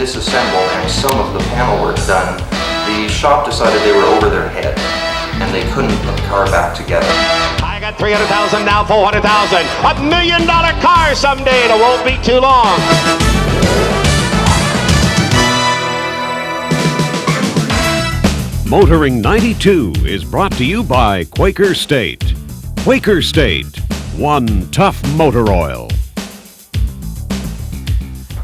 disassembled and some of the panel work done, the shop decided they were over their head and they couldn't put the car back together. I got 300,000, now 400,000. $1 million car someday, and it won't be too long. Motoring 92 is brought to you by Quaker State. Quaker State, one tough motor oil.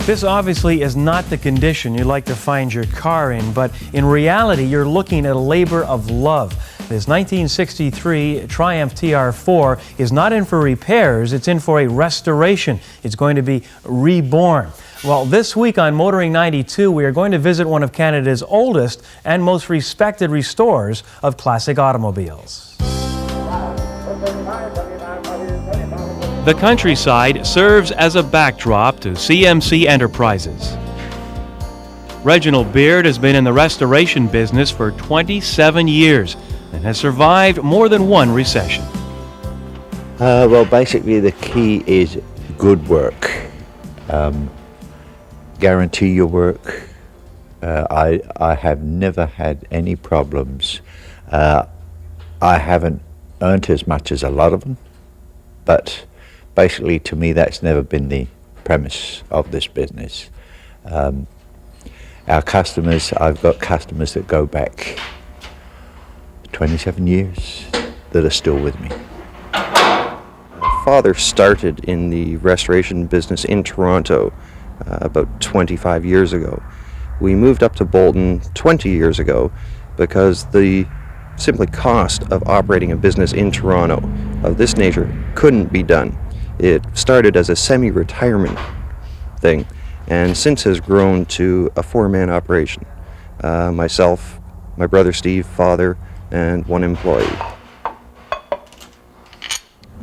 This obviously is not the condition you'd like to find your car in, but in reality, you're looking at a labor of love. This 1963 Triumph TR4 is not in for repairs, it's in for a restoration. It's going to be reborn. Well, this week on Motoring 92, we are going to visit one of Canada's oldest and most respected restorers of classic automobiles. The countryside serves as a backdrop to CMC Enterprises. Reginald Beard has been in the restoration business for 27 years and has survived more than one recession. Well, basically the key is good work. Guarantee your work. I have never had any problems. I haven't earned as much as a lot of them, but basically to me that's never been the premise of this business. Our customers, I've got customers that go back 27 years that are still with me. My father started in the restoration business in Toronto about 25 years ago. We moved up to Bolton 20 years ago because the simply cost of operating a business in Toronto of this nature couldn't be done. It started as a semi-retirement thing and since has grown to a four-man operation. Myself, my brother Steve, father, and one employee.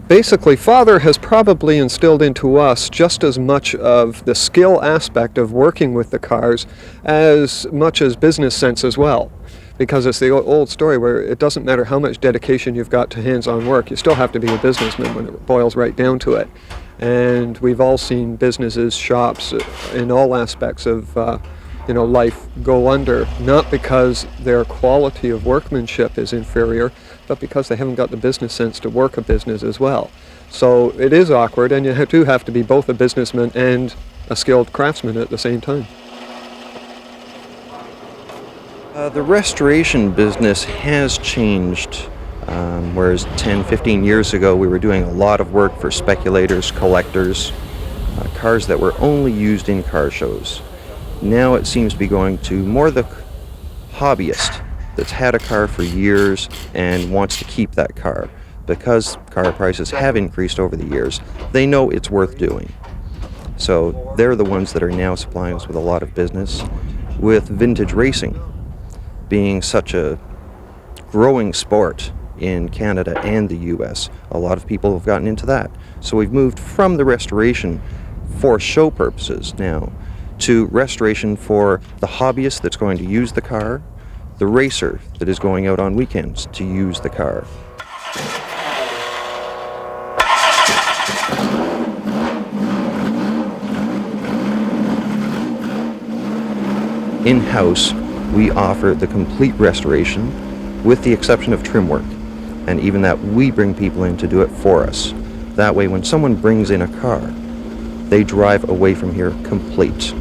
Basically, Father has probably instilled into us just as much of the skill aspect of working with the cars as much as business sense as well. Because it's the old story where it doesn't matter how much dedication you've got to hands-on work, you still have to be a businessman when it boils right down to it. And we've all seen businesses, shops, in all aspects of life go under, not because their quality of workmanship is inferior, but because they haven't got the business sense to work a business as well. So it is awkward, and you do have to be both a businessman and a skilled craftsman at the same time. The restoration business has changed, whereas 10, 15 years ago we were doing a lot of work for speculators, collectors, cars that were only used in car shows. Now it seems to be going to more the hobbyist that's had a car for years and wants to keep that car. Because car prices have increased over the years, they know it's worth doing. So they're the ones that are now supplying us with a lot of business. With vintage racing being such a growing sport in Canada and the US, a lot of people have gotten into that. So we've moved from the restoration for show purposes now to restoration for the hobbyist that's going to use the car, the racer that is going out on weekends to use the car. In-house, we offer the complete restoration with the exception of trim work, and even that we bring people in to do it for us. That way when someone brings in a car, they drive away from here complete.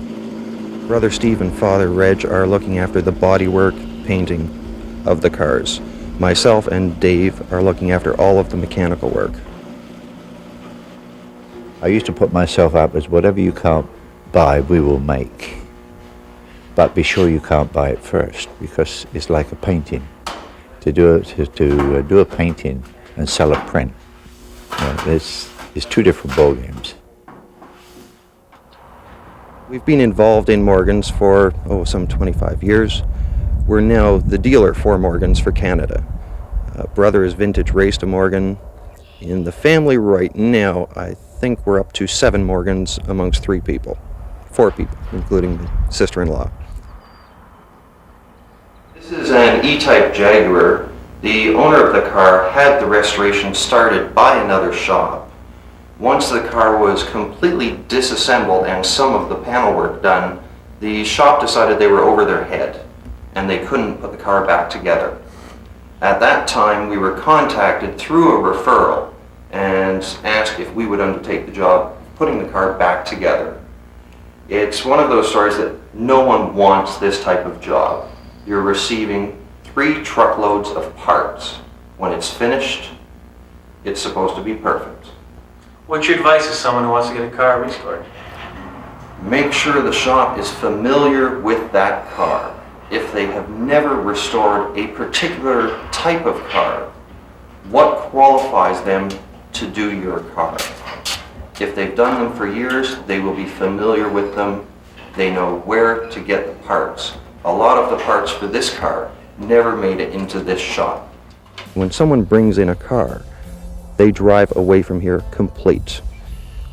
Brother Steve and Father Reg are looking after the bodywork, painting of the cars. Myself and Dave are looking after all of the mechanical work. I used to put myself up as whatever you can't buy, we will make. But be sure you can't buy it first, because it's like a painting. To do a painting and sell a print, it's two different ball games. We've been involved in Morgan's for some 25 years. We're now the dealer for Morgan's for Canada. Brother has vintage raced a Morgan. In the family right now, I think we're up to 7 Morgans amongst 4 people, including the sister-in-law. This is an E-Type Jaguar. The owner of the car had the restoration started by another shop. Once the car was completely disassembled and some of the panel work done, The shop decided they were over their head and they couldn't put the car back together. At that time, we were contacted through a referral and asked if we would undertake the job of putting the car back together. It's one of those stories that no one wants this type of job. You're receiving 3 truckloads of parts. When it's finished, it's supposed to be perfect. What's your advice to someone who wants to get a car restored? Make sure the shop is familiar with that car. If they have never restored a particular type of car, what qualifies them to do your car? If they've done them for years, they will be familiar with them. They know where to get the parts. A lot of the parts for this car never made it into this shop. When someone brings in a car, they drive away from here complete.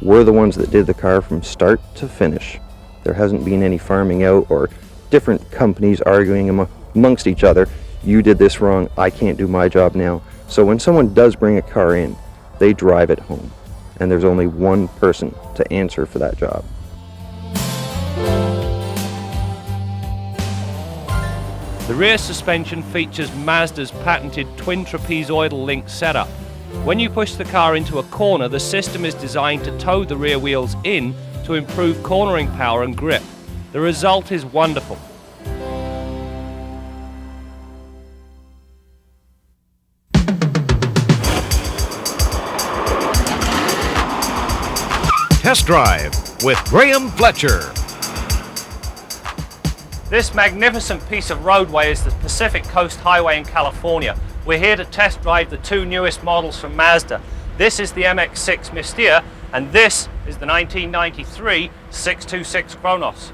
We're the ones that did the car from start to finish. There hasn't been any farming out or different companies arguing amongst each other. You did this wrong, I can't do my job now. So when someone does bring a car in, they drive it home. And there's only one person to answer for that job. The rear suspension features Mazda's patented twin trapezoidal link setup. When you push the car into a corner, the system is designed to tow the rear wheels in to improve cornering power and grip. The result is wonderful. Test Drive with Graham Fletcher. This magnificent piece of roadway is the Pacific Coast Highway in California. We're here to test drive the 2 newest models from Mazda. This is the MX-6 Mystere, and this is the 1993 626 Cronos.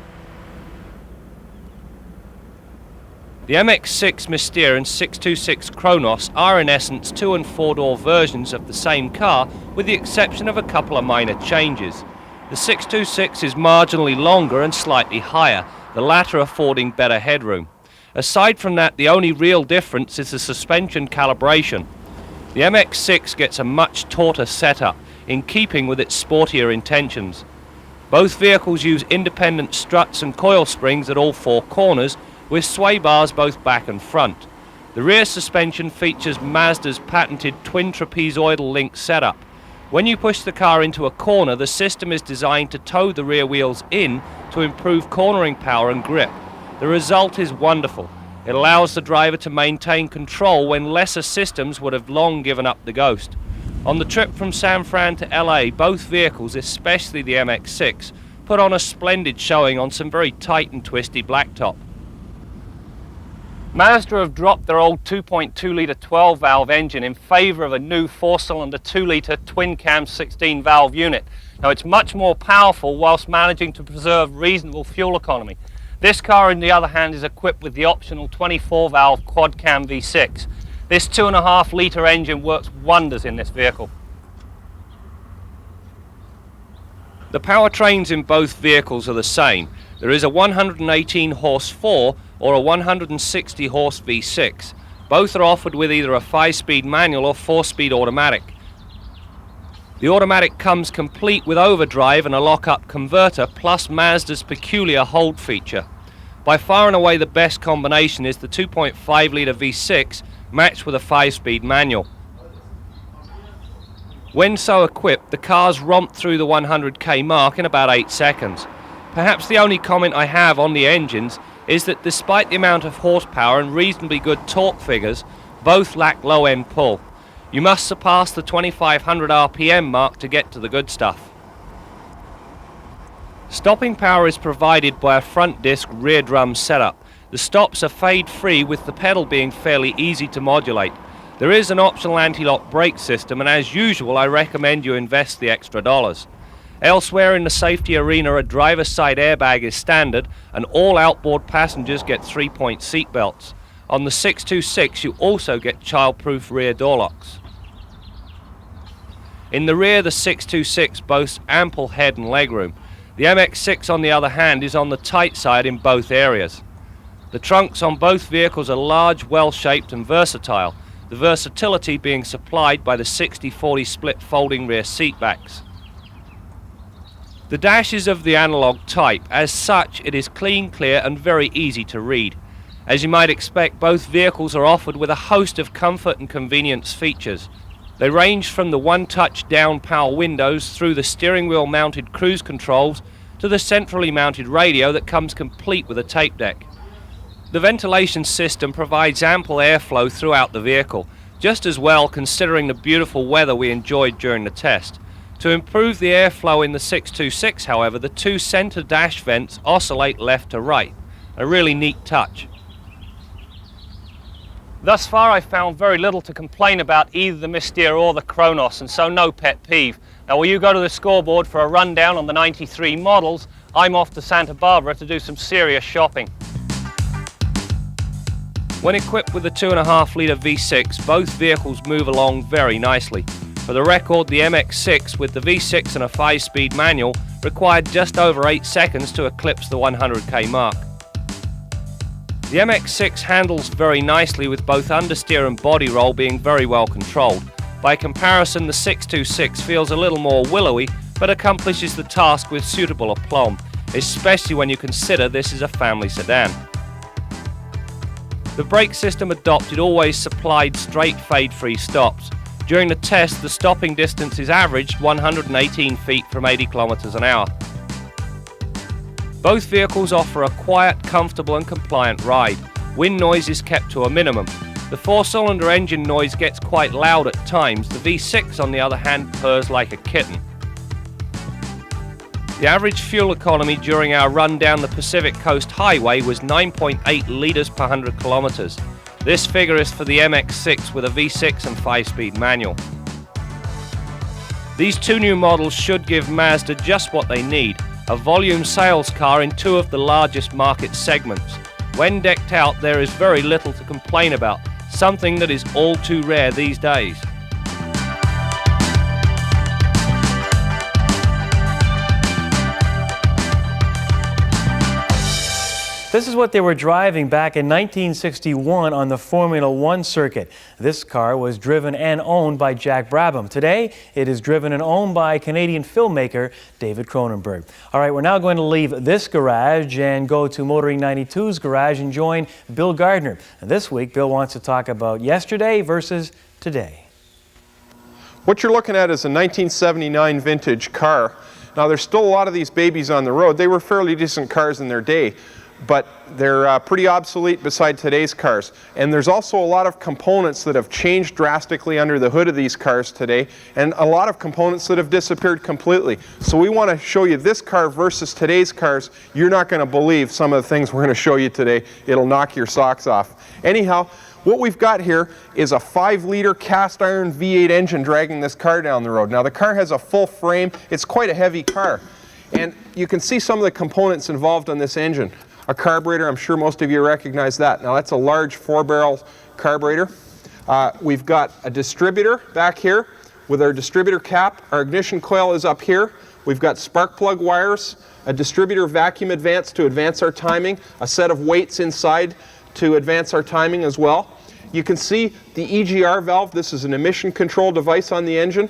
The MX-6 Mystere and 626 Cronos are in essence 2- and 4-door versions of the same car, with the exception of a couple of minor changes. The 626 is marginally longer and slightly higher, the latter affording better headroom. Aside from that, the only real difference is the suspension calibration. The MX-6 gets a much tauter setup, in keeping with its sportier intentions. Both vehicles use independent struts and coil springs at all 4 corners, with sway bars both back and front. The rear suspension features Mazda's patented twin trapezoidal link setup. When you push the car into a corner, the system is designed to tow the rear wheels in to improve cornering power and grip. The result is wonderful. It allows the driver to maintain control when lesser systems would have long given up the ghost. On the trip from San Fran to LA, both vehicles, especially the MX-6, put on a splendid showing on some very tight and twisty blacktop. Mazda have dropped their old 2.2-litre 12-valve engine in favour of a new 4-cylinder 2-litre twin-cam 16-valve unit. Now, it's much more powerful whilst managing to preserve reasonable fuel economy. This car, on the other hand, is equipped with the optional 24-valve quad-cam V6. This 2.5-litre engine works wonders in this vehicle. The powertrains in both vehicles are the same. There is a 118 horse 4 or a 160 horse V6. Both are offered with either a 5-speed manual or 4-speed automatic. The automatic comes complete with overdrive and a lock-up converter, plus Mazda's peculiar hold feature. By far and away the best combination is the 2.5-litre V6 matched with a 5-speed manual. When so equipped, the cars romp through the 100k mark in about 8 seconds. Perhaps the only comment I have on the engines is that despite the amount of horsepower and reasonably good torque figures, both lack low-end pull. You must surpass the 2500 RPM mark to get to the good stuff. Stopping power is provided by a front disc rear drum setup. The stops are fade-free, with the pedal being fairly easy to modulate. There is an optional anti-lock brake system, and as usual I recommend you invest the extra dollars. Elsewhere in the safety arena, a driver's side airbag is standard, and all outboard passengers get 3-point seat belts. On the 626 you also get child-proof rear door locks. In the rear, the 626 boasts ample head and legroom. The MX-6 on the other hand is on the tight side in both areas. The trunks on both vehicles are large, well-shaped and versatile, the versatility being supplied by the 60-40 split folding rear seat backs. The dash is of the analog type. As such, it is clean, clear and very easy to read. As you might expect, both vehicles are offered with a host of comfort and convenience features. They range from the one-touch down power windows through the steering wheel mounted cruise controls to the centrally mounted radio that comes complete with a tape deck. The ventilation system provides ample airflow throughout the vehicle, just as well considering the beautiful weather we enjoyed during the test. To improve the airflow in the 626, however, the two center dash vents oscillate left to right, a really neat touch. Thus far I've found very little to complain about either the Mystere or the Cronos, and so no pet peeve. Now while you go to the scoreboard for a rundown on the 93 models, I'm off to Santa Barbara to do some serious shopping. When equipped with the 2.5 litre V6, both vehicles move along very nicely. For the record, the MX-6 with the V6 and a 5-speed manual required just over 8 seconds to eclipse the 100k mark. The MX-6 handles very nicely with both understeer and body roll being very well controlled. By comparison, the 626 feels a little more willowy but accomplishes the task with suitable aplomb, especially when you consider this is a family sedan. The brake system adopted always supplied straight fade-free stops. During the test, the stopping distance is averaged 118 feet from 80 kilometers an hour. Both vehicles offer a quiet, comfortable and compliant ride. Wind noise is kept to a minimum. The 4-cylinder engine noise gets quite loud at times. The V6 on the other hand purrs like a kitten. The average fuel economy during our run down the Pacific Coast Highway was 9.8 litres per 100 kilometers. This figure is for the MX-6 with a V6 and 5-speed manual. These two new models should give Mazda just what they need, a volume sales car in two of the largest market segments. When decked out, there is very little to complain about, something that is all too rare these days. This is what they were driving back in 1961 on the Formula One circuit. This car was driven and owned by Jack Brabham. Today, it is driven and owned by Canadian filmmaker David Cronenberg. All right, we're now going to leave this garage and go to Motoring 92's garage and join Bill Gardner. And this week, Bill wants to talk about yesterday versus today. What you're looking at is a 1979 vintage car. Now, there's still a lot of these babies on the road. They were fairly decent cars in their day, but they're pretty obsolete beside today's cars. And there's also a lot of components that have changed drastically under the hood of these cars today, and a lot of components that have disappeared completely. So we want to show you this car versus today's cars. You're not going to believe some of the things we're going to show you today. It'll knock your socks off. Anyhow, what we've got here is a 5-liter cast iron V8 engine dragging this car down the road. Now the car has a full frame. It's quite a heavy car. And you can see some of the components involved on this engine. A carburetor, I'm sure most of you recognize that. Now that's a large 4-barrel carburetor. We've got a distributor back here with our distributor cap. Our ignition coil is up here. We've got spark plug wires, a distributor vacuum advance to advance our timing, a set of weights inside to advance our timing as well. You can see the EGR valve. This is an emission control device on the engine.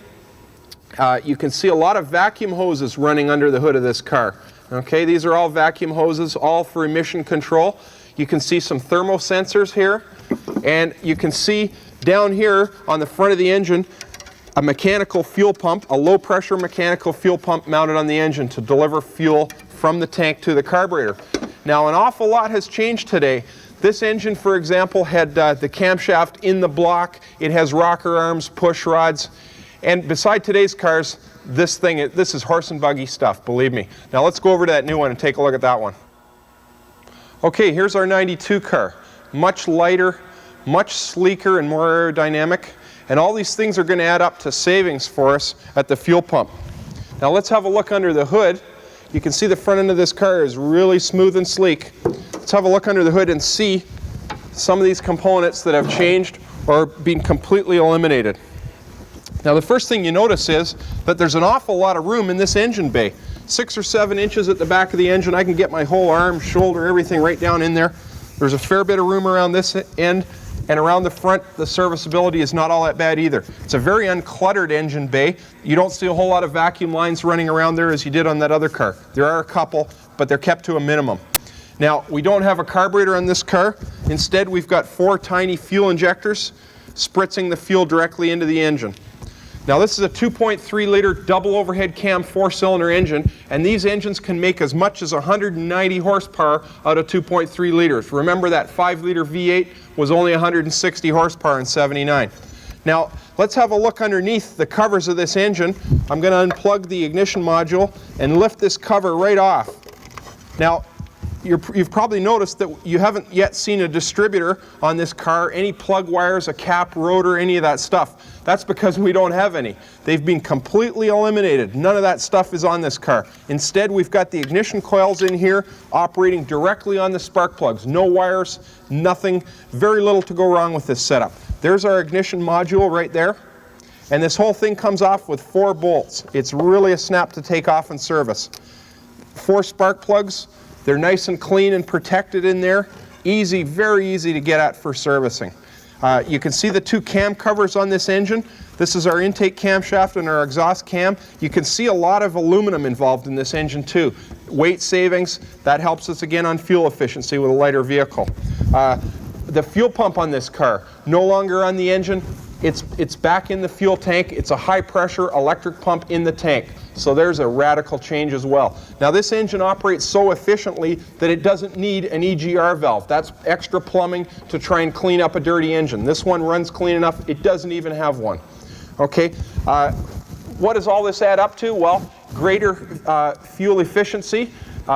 You can see a lot of vacuum hoses running under the hood of this car. Okay, these are all vacuum hoses, all for emission control. You can see some thermosensors here, and you can see down here on the front of the engine a mechanical fuel pump, a low pressure mechanical fuel pump mounted on the engine to deliver fuel from the tank to the carburetor. Now an awful lot has changed today. This engine, for example, had the camshaft in the block. It has rocker arms, push rods, and beside today's cars, this is horse and buggy stuff, believe me. Now let's go over to that new one and take a look at that one. Okay, here's our 92 car. Much lighter, much sleeker and more aerodynamic. And all these things are going to add up to savings for us at the fuel pump. Now let's have a look under the hood. You can see the front end of this car is really smooth and sleek. Let's have a look under the hood and see some of these components that have changed or been completely eliminated. Now the first thing you notice is that there's an awful lot of room in this engine bay. 6 or 7 inches at the back of the engine. I can get my whole arm, shoulder, everything right down in there. There's a fair bit of room around this end. And around the front, the serviceability is not all that bad either. It's a very uncluttered engine bay. You don't see a whole lot of vacuum lines running around there as you did on that other car. There are a couple, but they're kept to a minimum. Now, we don't have a carburetor on this car. Instead, we've got 4 tiny fuel injectors spritzing the fuel directly into the engine. Now, this is a 2.3 liter double overhead cam 4-cylinder engine, and these engines can make as much as 190 horsepower out of 2.3 liters. Remember that 5 liter V8 was only 160 horsepower in '79. Now, let's have a look underneath the covers of this engine. I'm going to unplug the ignition module and lift this cover right off. Now, you've probably noticed that you haven't yet seen a distributor on this car, any plug wires, a cap, rotor, any of that stuff. That's because we don't have any. They've been completely eliminated. None of that stuff is on this car. Instead, we've got the ignition coils in here operating directly on the spark plugs. No wires, nothing, very little to go wrong with this setup. There's our ignition module right there. And this whole thing comes off with 4 bolts. It's really a snap to take off and service. 4 spark plugs. They're nice and clean and protected in there. Easy, very easy to get at for servicing. You can see the 2 cam covers on this engine. This is our intake camshaft and our exhaust cam. You can see a lot of aluminum involved in this engine too. Weight savings, that helps us again on fuel efficiency with a lighter vehicle. The fuel pump on this car, no longer on the engine. It's back in the fuel tank. It's a high pressure electric pump in the tank. So there's a radical change as well. Now this engine operates so efficiently that it doesn't need an EGR valve. That's extra plumbing to try and clean up a dirty engine. This one runs clean enough, it doesn't even have one. Okay, what does all this add up to? Well, greater fuel efficiency.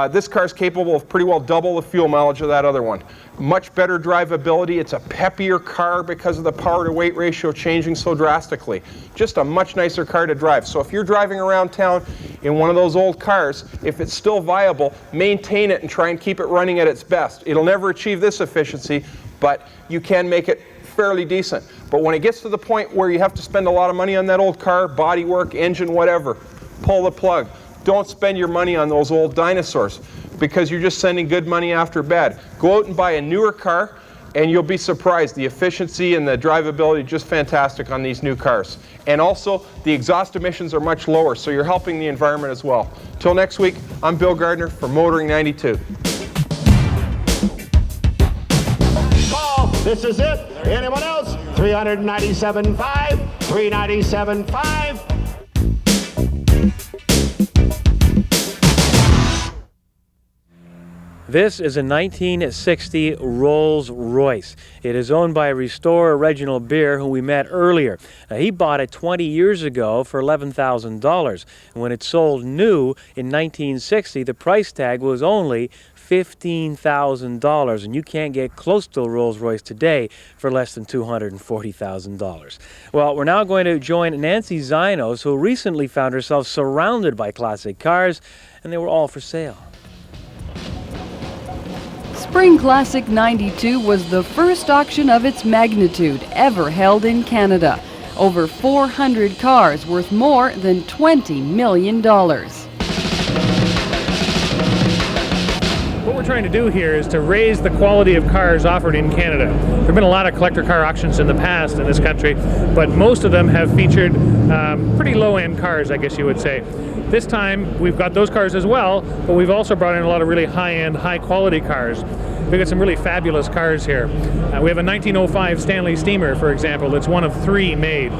This car is capable of pretty well double the fuel mileage of that other one. Much better drivability. It's a peppier car because of the power to weight ratio changing so drastically. Just a much nicer car to drive. So if you're driving around town in one of those old cars, if it's still viable, maintain it and try and keep it running at its best. It'll never achieve this efficiency, but you can make it fairly decent. But when it gets to the point where you have to spend a lot of money on that old car, body work, engine, whatever, pull the plug. Don't spend your money on those old dinosaurs because you're just sending good money after bad. Go out and buy a newer car and you'll be surprised. The efficiency and the drivability just fantastic on these new cars. And also, the exhaust emissions are much lower, so you're helping the environment as well. Till next week, I'm Bill Gardner for Motoring 92. Call, this is it. Anyone else? 397.5, 397.5. This is a 1960 Rolls-Royce. It is owned by restorer Reginald Beer, who we met earlier. Now, he bought it 20 years ago for $11,000. And when it sold new in 1960, the price tag was only $15,000, and you can't get close to a Rolls-Royce today for less than $240,000. Well, we're now going to join Nancy Zinos, who recently found herself surrounded by classic cars, and they were all for sale. Spring Classic 92 was the first auction of its magnitude ever held in Canada. Over 400 cars worth more than $20 million. What we're trying to do here is to raise the quality of cars offered in Canada. There have been a lot of collector car auctions in the past in this country, but most of them have featured pretty low-end cars, I guess you would say. This time we've got those cars as well, but we've also brought in a lot of really high-end, high-quality cars. We've got some really fabulous cars here. We have a 1905 Stanley Steamer, for example, that's one of 3 made.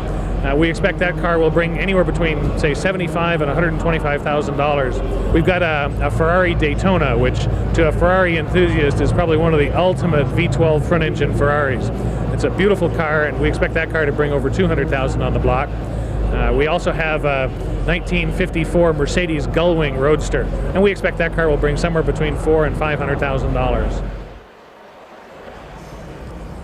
We expect that car will bring anywhere between, say, $75,000 and $125,000. We've got a Ferrari Daytona, which to a Ferrari enthusiast is probably one of the ultimate V12 front-engine Ferraris. It's a beautiful car, and we expect that car to bring over $200,000 on the block. We also have a 1954 Mercedes Gullwing Roadster, and we expect that car will bring somewhere between $400,000 and $500,000.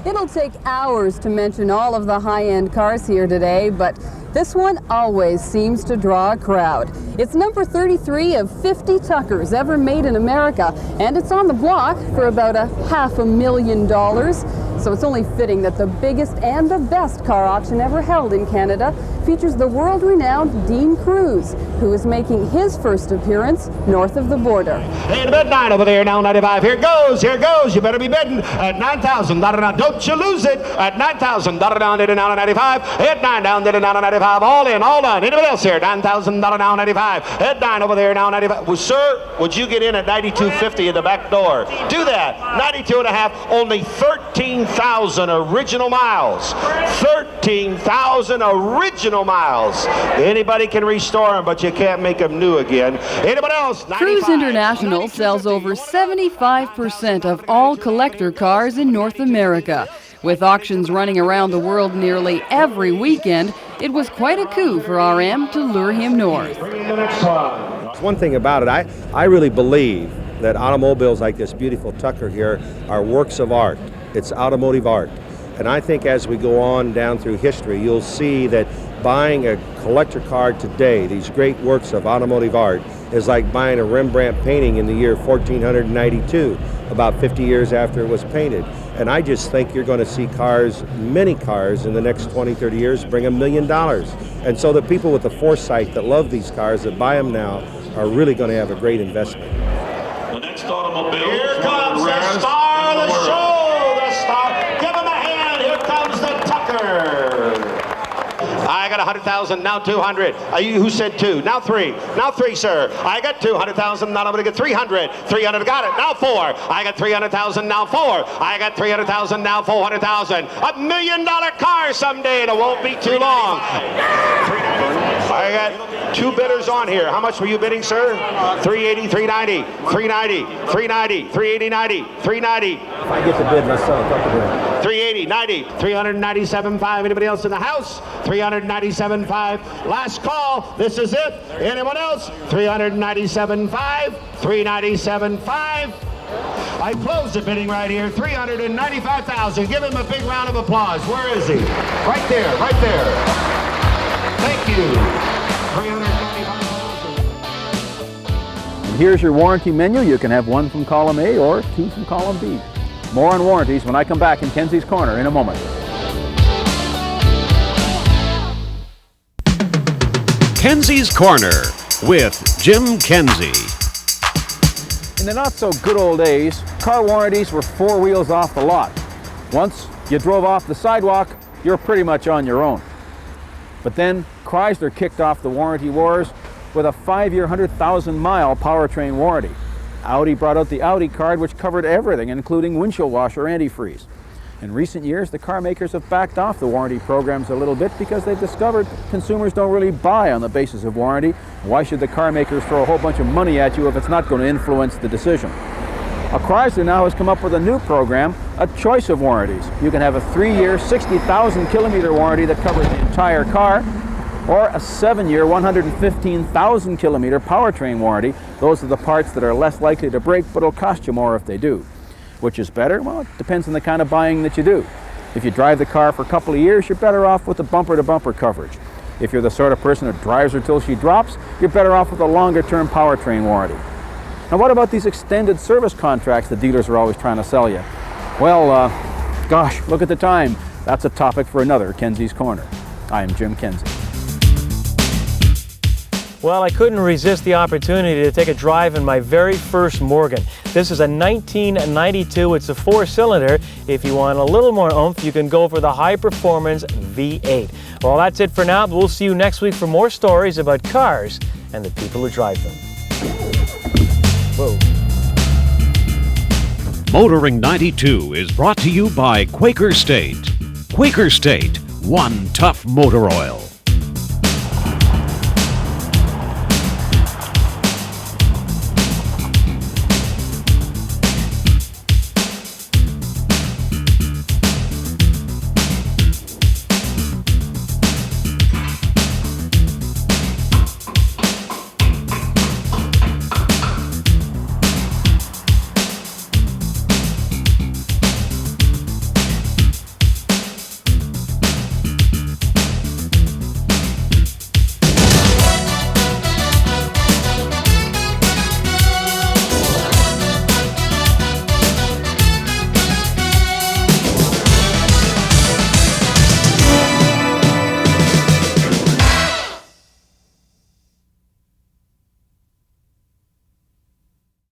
It'll take hours to mention all of the high-end cars here today, but this one always seems to draw a crowd. It's number 33 of 50 Tuckers ever made in America, and it's on the block for about $500,000. So it's only fitting that the biggest and the best car auction ever held in Canada features the world-renowned Dean Cruz, who is making his first appearance north of the border. And bid 9 over there, now 95. Here goes. You better be bidding at 9,000. Don't you lose it at 9,000. Down, did it now 95. Head 9 down, did it now 95. All in, all done. Anybody else here? 9,000 now 95. Head 9 over there, now 95. Well, sir, would you get in at 92.50 in the back door? Do that. 92 and a half. Only 13,000 original miles. 13,000 original miles. Anybody can restore them, but you can't make them new again. Anybody else? Cruise International sells over 75% of all collector cars in North America. With auctions running around the world nearly every weekend, it was quite a coup for RM to lure him north. One thing about it, I really believe that automobiles like this beautiful Tucker here are works of art. It's automotive art. And I think as we go on down through history, you'll see that buying a collector car today, these great works of automotive art, is like buying a Rembrandt painting in the year 1492, about 50 years after it was painted. And I just think you're going to see cars, many cars, in the next 20, 30 years bring $1 million. And so the people with the foresight that love these cars, that buy them now, are really going to have a great investment. The next automobile. Here comes the star of the show. The star. Give him a hand. Here comes the Tucker. I got 100,000, now 200. Who said 2? Now 3. Now 3, sir. I got 200,000, now I'm going to get 300. 300, got it. Now 4. I got 300,000, now 4. I got 300,000, now 400,000. $1 million car someday, and it won't be too long. I got 2 bidders on here. How much were you bidding, sir? 380, 390, 390, 390, 380, 90, 390. If I get the bid, let's sell it. 380, 90, 397.5. Anybody else in the house? 397.5. Last call. This is it. Anyone else? 397.5. 397.5. I close the bidding right here. 395,000. Give him a big round of applause. Where is he? Right there. Right there. Thank you. 395,000. Here's your warranty menu. You can have 1 from column A or 2 from column B. More on warranties when I come back in Kenzie's Corner in a moment. Kenzie's Corner with Jim Kenzie. In the not-so-good old days, car warranties were 4 wheels off the lot. Once you drove off the sidewalk, you're pretty much on your own. But then Chrysler kicked off the warranty wars with a 5-year, 100,000-mile powertrain warranty. Audi brought out the Audi card, which covered everything, including windshield washer antifreeze. In recent years, the car makers have backed off the warranty programs a little bit because they've discovered consumers don't really buy on the basis of warranty. Why should the car makers throw a whole bunch of money at you if it's not going to influence the decision? Chrysler now has come up with a new program, a choice of warranties. You can have a 3-year, 60,000-kilometer warranty that covers the entire car, or a 7-year, 115,000-kilometer powertrain warranty. Those are the parts that are less likely to break, but will cost you more if they do. Which is better? Well, it depends on the kind of buying that you do. If you drive the car for a couple of years, you're better off with the bumper-to-bumper coverage. If you're the sort of person who drives her till she drops, you're better off with a longer-term powertrain warranty. Now, what about these extended service contracts the dealers are always trying to sell you? Well, gosh, look at the time. That's a topic for another Kenzie's Corner. I am Jim Kenzie. Well, I couldn't resist the opportunity to take a drive in my very first Morgan. This is a 1992. It's a 4-cylinder. If you want a little more oomph, you can go for the high-performance V8. Well, that's it for now. We'll see you next week for more stories about cars and the people who drive them. Whoa. Motoring 92 is brought to you by Quaker State. Quaker State, one tough motor oil.